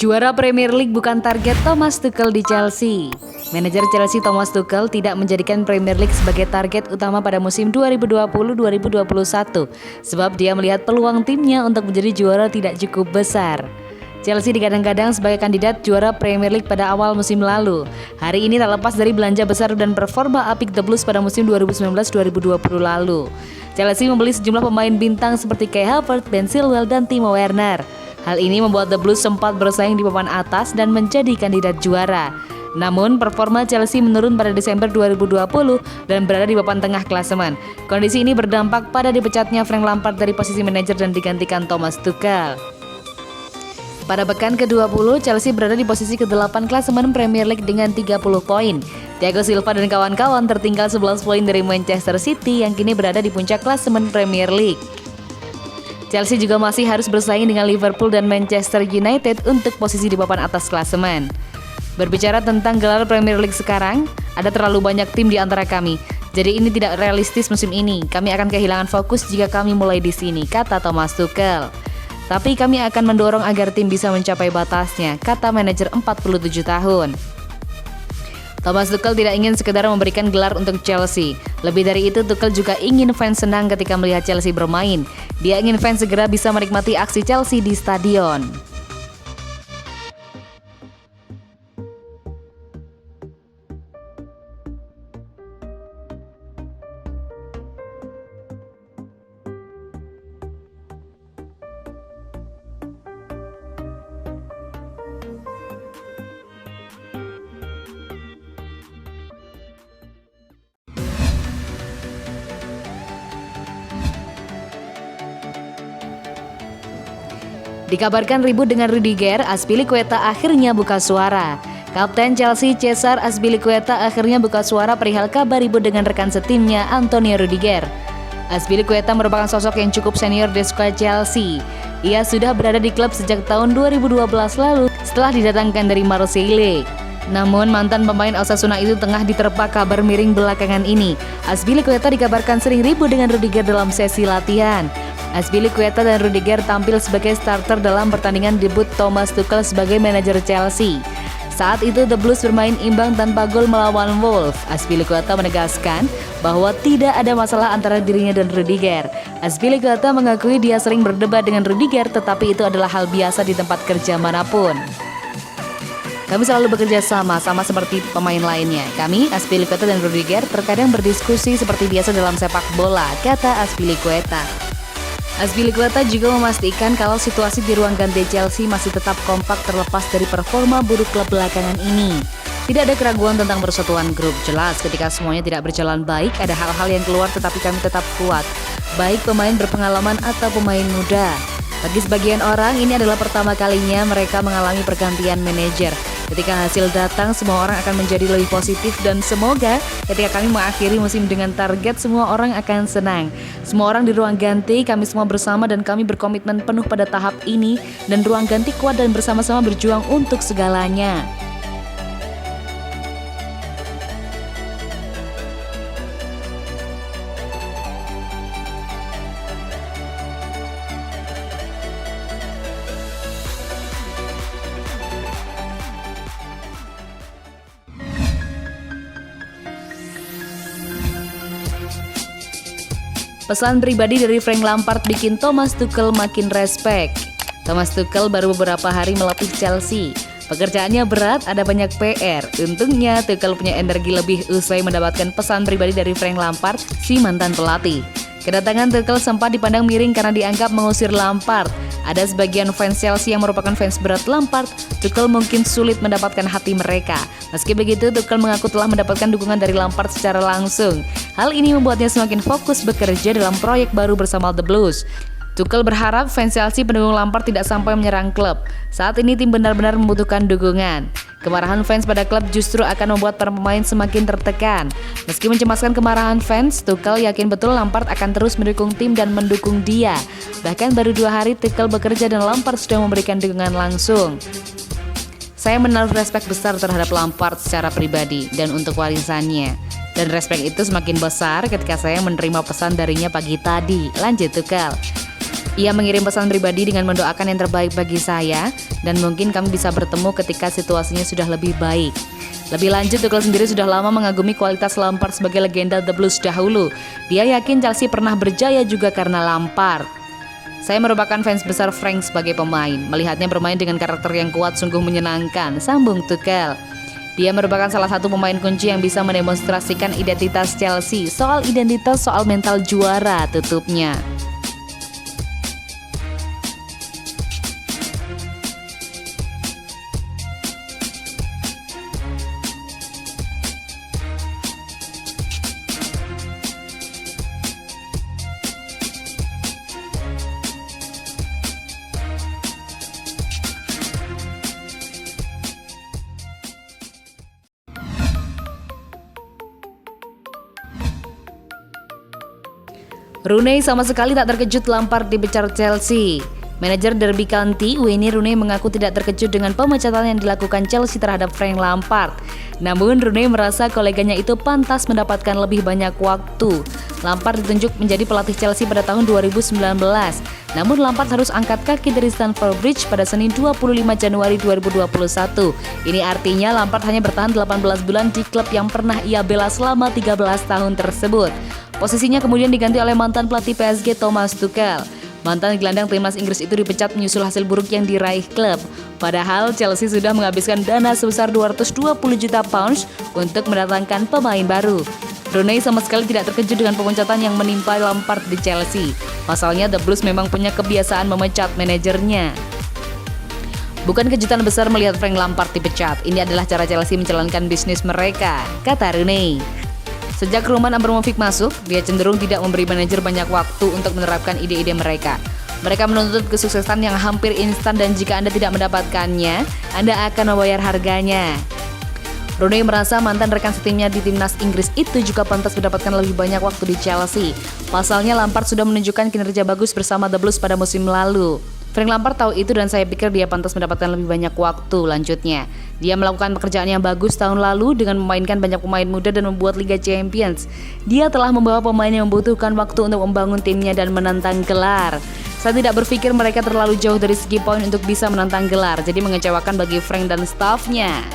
Juara Premier League bukan target Thomas Tuchel di Chelsea. Manajer Chelsea Thomas Tuchel tidak menjadikan Premier League sebagai target utama pada musim 2020-2021 sebab dia melihat peluang timnya untuk menjadi juara tidak cukup besar. Chelsea digadang-gadang sebagai kandidat juara Premier League pada awal musim lalu. Hari ini tak lepas dari belanja besar dan performa apik The Blues pada musim 2019-2020 lalu. Chelsea membeli sejumlah pemain bintang seperti Kai Havertz, Ben Chilwell, dan Timo Werner. Hal ini membuat The Blues sempat bersaing di papan atas dan menjadi kandidat juara. Namun, performa Chelsea menurun pada Desember 2020 dan berada di papan tengah klasemen. Kondisi ini berdampak pada dipecatnya Frank Lampard dari posisi manajer dan digantikan Thomas Tuchel. Pada pekan ke-20, Chelsea berada di posisi ke-8 klasemen Premier League dengan 30 poin. Thiago Silva dan kawan-kawan tertinggal 11 poin dari Manchester City yang kini berada di puncak klasemen Premier League. Chelsea juga masih harus bersaing dengan Liverpool dan Manchester United untuk posisi di papan atas klasemen. Berbicara tentang gelar Premier League sekarang, ada terlalu banyak tim di antara kami. Jadi ini tidak realistis musim ini. Kami akan kehilangan fokus jika kami mulai di sini, kata Thomas Tuchel. Tapi kami akan mendorong agar tim bisa mencapai batasnya, kata manajer 47 tahun. Thomas Tuchel tidak ingin sekedar memberikan gelar untuk Chelsea. Lebih dari itu, Tuchel juga ingin fans senang ketika melihat Chelsea bermain. Dia ingin fans segera bisa menikmati aksi Chelsea di stadion. Dikabarkan ribut dengan Rudiger, Azpilicueta akhirnya buka suara. Kapten Chelsea Cesar Azpilicueta akhirnya buka suara perihal kabar ribut dengan rekan setimnya Antonio Rudiger. Azpilicueta merupakan sosok yang cukup senior di skuad Chelsea. Ia sudah berada di klub sejak tahun 2012 lalu setelah didatangkan dari Marseille. Namun mantan pemain Osasuna itu tengah diterpa kabar miring belakangan ini. Azpilicueta dikabarkan sering ribut dengan Rudiger dalam sesi latihan. Azpilicueta dan Rudiger tampil sebagai starter dalam pertandingan debut Thomas Tuchel sebagai manajer Chelsea. Saat itu The Blues bermain imbang tanpa gol melawan Wolves. Azpilicueta menegaskan bahwa tidak ada masalah antara dirinya dan Rudiger. Azpilicueta mengakui dia sering berdebat dengan Rudiger, tetapi itu adalah hal biasa di tempat kerja manapun. Kami selalu bekerja sama seperti pemain lainnya. Kami, Azpilicueta dan Rudiger, terkadang berdiskusi seperti biasa dalam sepak bola, kata Azpilicueta. Azpilicueta juga memastikan kalau situasi di ruang ganti Chelsea masih tetap kompak terlepas dari performa buruk klub belakangan ini. Tidak ada keraguan tentang persatuan grup. Jelas ketika semuanya tidak berjalan baik, ada hal-hal yang keluar tetapi kami tetap kuat. Baik pemain berpengalaman atau pemain muda. Bagi sebagian orang, ini adalah pertama kalinya mereka mengalami pergantian manajer. Ketika hasil datang, semua orang akan menjadi lebih positif dan semoga ketika kami mengakhiri musim dengan target, semua orang akan senang. Semua orang di ruang ganti, kami semua bersama dan kami berkomitmen penuh pada tahap ini dan ruang ganti kuat dan bersama-sama berjuang untuk segalanya. Pesan pribadi dari Frank Lampard bikin Thomas Tuchel makin respect. Thomas Tuchel baru beberapa hari melatih Chelsea. Pekerjaannya berat, ada banyak PR. Untungnya Tuchel punya energi lebih usai mendapatkan pesan pribadi dari Frank Lampard, si mantan pelatih. Kedatangan Tuchel sempat dipandang miring karena dianggap mengusir Lampard. Ada sebagian fans Chelsea yang merupakan fans berat Lampard. Tuchel mungkin sulit mendapatkan hati mereka. Meski begitu, Tuchel mengaku telah mendapatkan dukungan dari Lampard secara langsung. Hal ini membuatnya semakin fokus bekerja dalam proyek baru bersama The Blues. Tuchel berharap fans Chelsea pendukung Lampard tidak sampai menyerang klub. Saat ini tim benar-benar membutuhkan dukungan. Kemarahan fans pada klub justru akan membuat para pemain semakin tertekan. Meski mencemaskan kemarahan fans, Tuchel yakin betul Lampard akan terus mendukung tim dan mendukung dia. Bahkan baru 2 hari Tuchel bekerja dan Lampard sudah memberikan dukungan langsung. Saya menaruh respek besar terhadap Lampard secara pribadi dan untuk warisannya. Dan respek itu semakin besar ketika saya menerima pesan darinya pagi tadi, lanjut Tuchel. Ia mengirim pesan pribadi dengan mendoakan yang terbaik bagi saya dan mungkin kami bisa bertemu ketika situasinya sudah lebih baik. Lebih lanjut, Tuchel sendiri sudah lama mengagumi kualitas Lampard sebagai legenda The Blues dahulu. Dia yakin Chelsea pernah berjaya juga karena Lampard. Saya merupakan fans besar Frank sebagai pemain. Melihatnya bermain dengan karakter yang kuat sungguh menyenangkan, sambung Tuchel. Dia merupakan salah satu pemain kunci yang bisa mendemonstrasikan identitas Chelsea. Soal identitas, soal mental juara, tutupnya. Rooney sama sekali tak terkejut Lampard dipecat Chelsea. Manajer Derby County, Wayne Rooney mengaku tidak terkejut dengan pemecatan yang dilakukan Chelsea terhadap Frank Lampard. Namun Rooney merasa koleganya itu pantas mendapatkan lebih banyak waktu. Lampard ditunjuk menjadi pelatih Chelsea pada tahun 2019. Namun Lampard harus angkat kaki dari Stamford Bridge pada Senin 25 Januari 2021. Ini artinya Lampard hanya bertahan 18 bulan di klub yang pernah ia bela selama 13 tahun tersebut. Posisinya kemudian diganti oleh mantan pelatih PSG Thomas Tuchel. Mantan gelandang timnas Inggris itu dipecat menyusul hasil buruk yang diraih klub. Padahal Chelsea sudah menghabiskan dana sebesar 220 juta pounds untuk mendatangkan pemain baru. Rooney sama sekali tidak terkejut dengan pemecatan yang menimpa Lampard di Chelsea. Pasalnya The Blues memang punya kebiasaan memecat manajernya. Bukan kejutan besar melihat Frank Lampard dipecat. Ini adalah cara Chelsea menjalankan bisnis mereka, kata Rooney. Sejak Roman Abramovich masuk, dia cenderung tidak memberi manajer banyak waktu untuk menerapkan ide-ide mereka. Mereka menuntut kesuksesan yang hampir instan dan jika Anda tidak mendapatkannya, Anda akan membayar harganya. Rooney merasa mantan rekan setimnya di timnas Inggris itu juga pantas mendapatkan lebih banyak waktu di Chelsea. Pasalnya Lampard sudah menunjukkan kinerja bagus bersama The Blues pada musim lalu. Frank Lampard tahu itu dan saya pikir dia pantas mendapatkan lebih banyak waktu, lanjutnya. Dia melakukan pekerjaan yang bagus tahun lalu dengan memainkan banyak pemain muda dan membuat Liga Champions. Dia telah membawa pemain yang membutuhkan waktu untuk membangun timnya dan menantang gelar. Saya tidak berpikir mereka terlalu jauh dari segi poin untuk bisa menantang gelar, jadi mengecewakan bagi Frank dan stafnya.